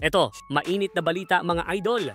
Eto, mainit na balita mga idol.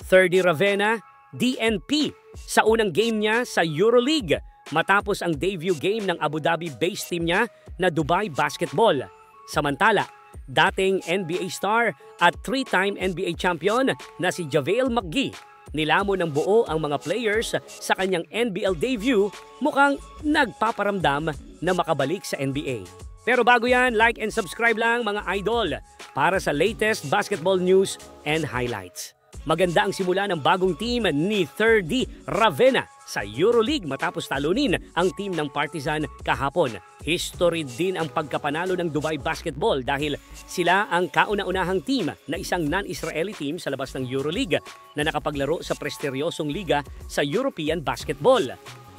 3D Ravenna, DNP sa unang game niya sa EuroLeague matapos ang debut game ng Abu Dhabi-based team niya na Dubai Basketball. Samantala, dating NBA star at 3-time NBA champion na si JaVale McGee, nilamon ng buo ang mga players sa kanyang NBL debut, mukhang nagpaparamdam na makabalik sa NBA. Pero bago yan, like and subscribe lang mga idol para sa latest basketball news and highlights. Maganda ang simula ng bagong team ni 3D Ravenna sa EuroLeague matapos talunin ang team ng Partizan kahapon. History din ang pagkapanalo ng Dubai Basketball dahil sila ang kauna-unahang team na isang non-Israeli team sa labas ng EuroLeague na nakapaglaro sa prestigyosong liga sa European Basketball.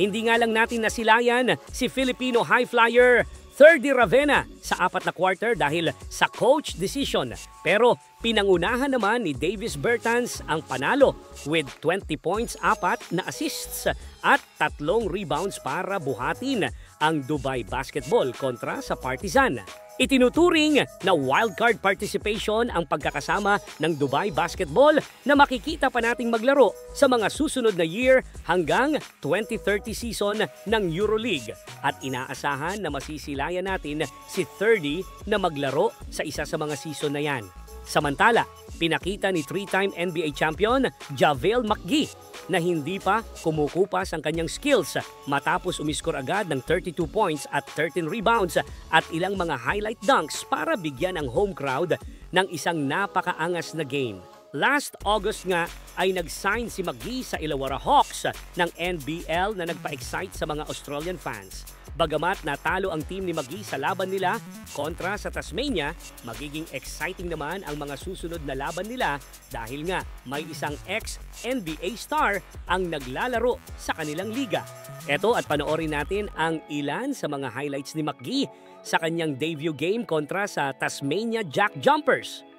Hindi nga lang natin nasilayan si Filipino high flyer 3D Ravenna sa 4 na quarter dahil sa coach decision. Pero pinangunahan naman ni Davis Bertans ang panalo with 20 points, 4 na assists at 3 rebounds para buhatin ang Dubai Basketball kontra sa Partizan. Itinuturing na wildcard participation ang pagkakasama ng Dubai Basketball na makikita pa nating maglaro sa mga susunod na year hanggang 2030 season ng EuroLeague. At inaasahan na masisilayan natin si 30 na maglaro sa isa sa mga season na yan. Samantala, pinakita ni 3-time NBA champion JaVale McGee na hindi pa kumukupas ang kanyang skills matapos umiskor agad ng 32 points at 13 rebounds at ilang mga highlight dunks para bigyan ang home crowd ng isang napakaangas na game. Last August nga ay nag-sign si McGee sa Illawarra Hawks ng NBL na nagpa-excite sa mga Australian fans. Bagamat natalo ang team ni McGee sa laban nila kontra sa Tasmania, magiging exciting naman ang mga susunod na laban nila dahil nga may isang ex-NBA star ang naglalaro sa kanilang liga. Eto at panoorin natin ang ilan sa mga highlights ni McGee sa kanyang debut game kontra sa Tasmania Jack Jumpers.